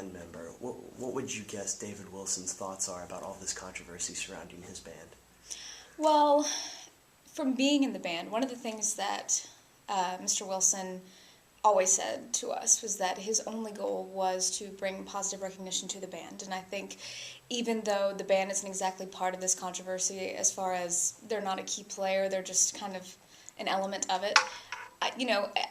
band member, what would you guess David Wilson's thoughts are about all this controversy surrounding his band? Well, from being in the band, one of the things that Mr. Wilson always said to us was that his only goal was to bring positive recognition to the band. And I think even though the band isn't exactly part of this controversy as far as they're not a key player, they're just kind of an element of it,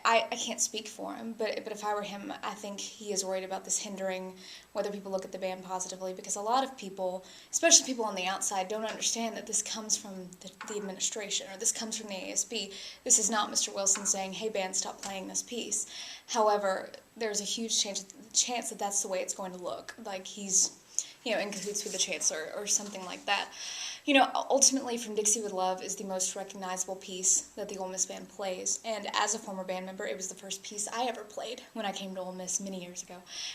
I can't speak for him, but if I were him, I think he is worried about this hindering whether people look at the band positively, because a lot of people, especially people on the outside, don't understand that this comes from the administration, or this comes from the ASB. This is not Mr. Wilson saying, hey, band, stop playing this piece. However, there's a huge chance that that's the way it's going to look, like he's, in cahoots with the Chancellor or something like that. Ultimately, From Dixie With Love is the most recognizable piece that the Ole Miss band plays, and as a former band member, it was the first piece I ever played when I came to Ole Miss many years ago,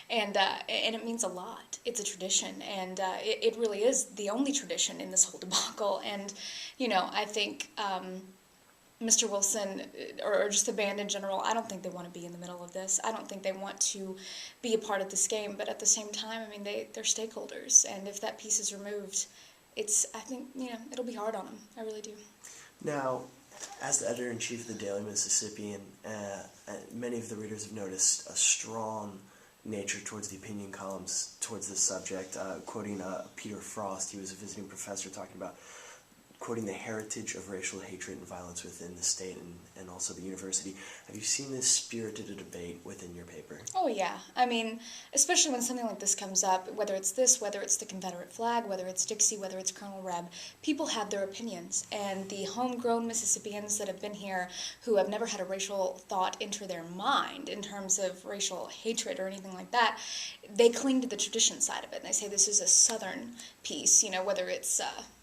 and it means a lot. It's a tradition, and it really is the only tradition in this whole debacle, and, I think Mr. Wilson, or just the band in general, I don't think they want to be in the middle of this. I don't think they want to be a part of this game, but at the same time, they're stakeholders, and if that piece is removed, I think, it'll be hard on them. I really do. Now, as the editor-in-chief of the Daily Mississippian, many of the readers have noticed a strong nature towards the opinion columns towards this subject. Quoting Peter Frost, he was a visiting professor, quoting the heritage of racial hatred and violence within the state and also the university. Have you seen this spirited debate within your paper? Oh, yeah. Especially when something like this comes up, whether it's the Confederate flag, whether it's Dixie, whether it's Colonel Reb, people have their opinions. And the homegrown Mississippians that have been here who have never had a racial thought enter their mind in terms of racial hatred or anything like that, they cling to the tradition side of it. And they say this is a Southern piece, whether it's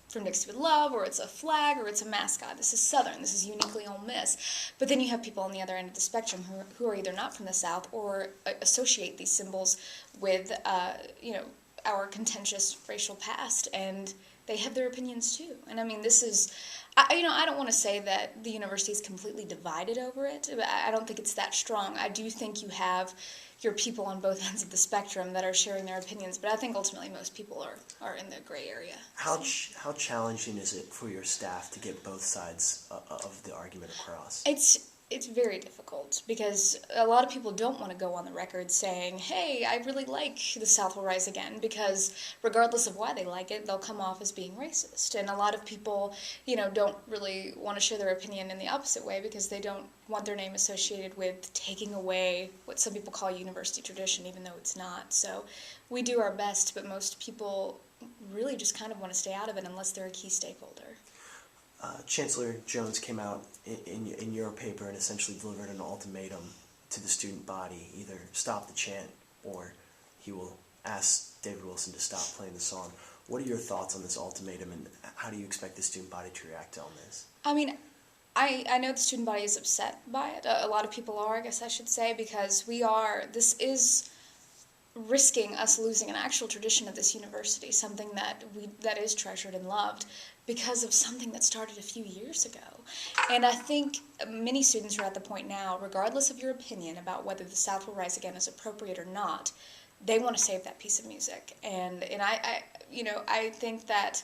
From Dixie With Love, or it's a flag, or it's a mascot. This is Southern. This is uniquely Ole Miss. But then you have people on the other end of the spectrum who are either not from the South or associate these symbols with, our contentious racial past, and they have their opinions too. And this is, I don't want to say that the university is completely divided over it. I don't think it's that strong. I do think you have your people on both ends of the spectrum that are sharing their opinions, but I think ultimately most people are in the gray area. How challenging is it for your staff to get both sides of the argument across? It's very difficult, because a lot of people don't want to go on the record saying, hey, I really like The South Will Rise Again, because regardless of why they like it, they'll come off as being racist. And a lot of people, don't really want to share their opinion in the opposite way, because they don't want their name associated with taking away what some people call university tradition, even though it's not. So we do our best, but most people really just kind of want to stay out of it unless they're a key stakeholder. Chancellor Jones came out in your paper and essentially delivered an ultimatum to the student body: either stop the chant or he will ask David Wilson to stop playing the song. What are your thoughts on this ultimatum, and how do you expect the student body to react on this? I know the student body is upset by it. A lot of people are, I guess I should say, because this is risking us losing an actual tradition of this university, something that is treasured and loved, because of something that started a few years ago. And I think many students are at the point now, regardless of your opinion about whether The South Will Rise Again is appropriate or not, they want to save that piece of music. And I think that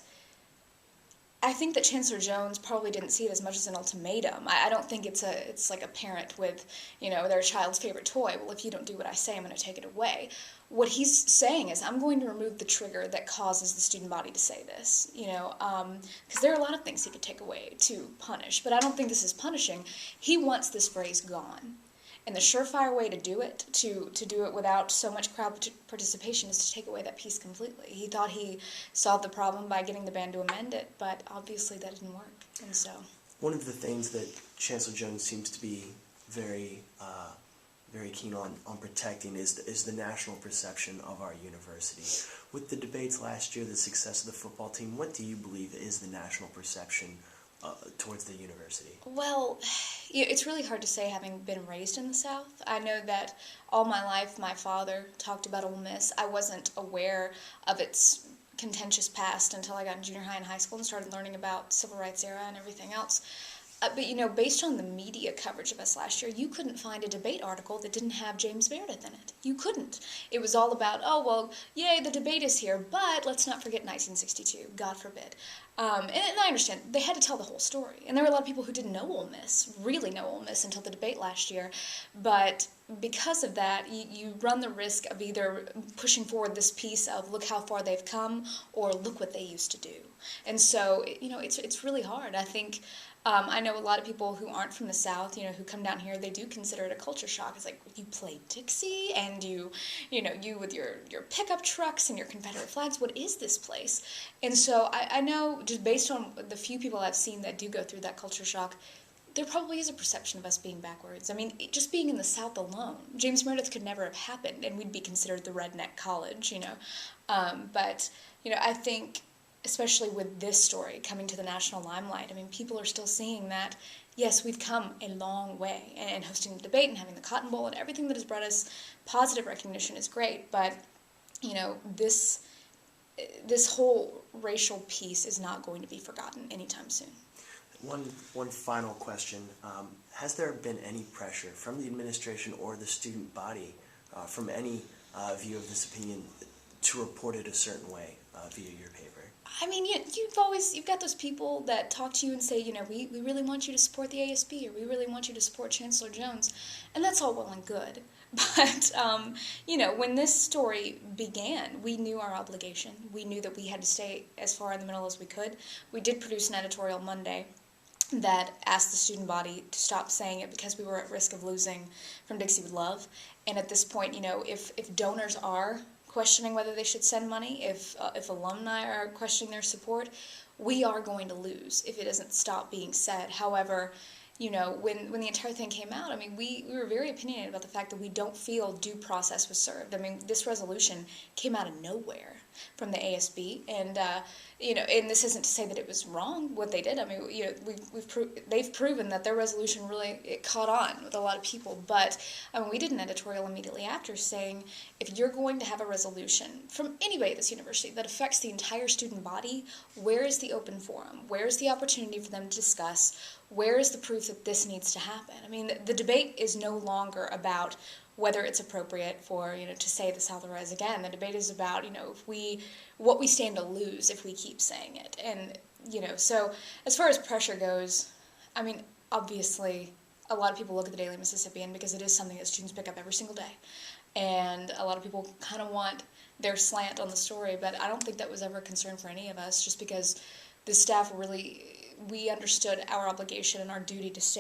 Chancellor Jones probably didn't see it as much as an ultimatum. I don't think it's like a parent with, their child's favorite toy. Well, if you don't do what I say, I'm going to take it away. What he's saying is, I'm going to remove the trigger that causes the student body to say this, because there are a lot of things he could take away to punish, but I don't think this is punishing. He wants this phrase gone. And the surefire way to do it, to do it without so much crowd participation, is to take away that piece completely. He thought he solved the problem by getting the band to amend it, but obviously that didn't work. And so, one of the things that Chancellor Jones seems to be very keen on protecting is the national perception of our university. With the debates last year, the success of the football team, what do you believe is the national perception towards the university? Well, it's really hard to say, having been raised in the South. I know that all my life my father talked about Ole Miss. I wasn't aware of its contentious past until I got in junior high and high school and started learning about civil rights era and everything else. But, you know, based on the media coverage of us last year, you couldn't find a debate article that didn't have James Meredith in it. You couldn't. It was all about, oh, well, yay, the debate is here, but let's not forget 1962, God forbid. And I understand, they had to tell the whole story. And there were a lot of people who didn't know Ole Miss, really know Ole Miss until the debate last year. But because of that, you run the risk of either pushing forward this piece of look how far they've come, or look what they used to do. And so, you know, it's really hard. I think I know a lot of people who aren't from the South, you know, who come down here, they do consider it a culture shock. It's like, you play Dixie, and you know, you with your pickup trucks and your Confederate flags, what is this place? And so I know, just based on the few people I've seen that do go through that culture shock, there probably is a perception of us being backwards. I mean, just being in the South alone, James Meredith could never have happened, and we'd be considered the redneck college, you know. But, you know, I think, especially with this story coming to the national limelight, I mean, people are still seeing that, yes, we've come a long way, and hosting the debate and having the Cotton Bowl and everything that has brought us positive recognition is great, but, you know, this whole racial piece is not going to be forgotten anytime soon. One final question. Has there been any pressure from the administration or the student body from any view of this opinion to report it a certain way via your paper? I mean, you've got those people that talk to you and say, you know, we really want you to support the ASB, or we really want you to support Chancellor Jones, and that's all well and good. But, you know, when this story began, we knew our obligation. We knew that we had to stay as far in the middle as we could. We did produce an editorial Monday that asked the student body to stop saying it because we were at risk of losing from Dixie With Love. And at this point, you know, if donors are questioning whether they should send money, if alumni are questioning their support, we are going to lose if it doesn't stop being said. However, you know, when the entire thing came out, I mean, we were very opinionated about the fact that we don't feel due process was served. I mean, this resolution came out of nowhere from the ASB, and you know, and this isn't to say that it was wrong what they did. I mean, you know, they've proven that their resolution it caught on with a lot of people. But I mean, we did an editorial immediately after saying, if you're going to have a resolution from anybody at this university that affects the entire student body, where is the open forum? Where is the opportunity for them to discuss? Where is the proof that this needs to happen? I mean, the debate is no longer about whether it's appropriate for, you know, to say the South will rise again. The debate is about, you know, what we stand to lose if we keep saying it. And, you know, so as far as pressure goes, I mean, obviously, a lot of people look at the Daily Mississippian because it is something that students pick up every single day. And a lot of people kind of want their slant on the story, but I don't think that was ever a concern for any of us, just because the staff we understood our obligation and our duty to stay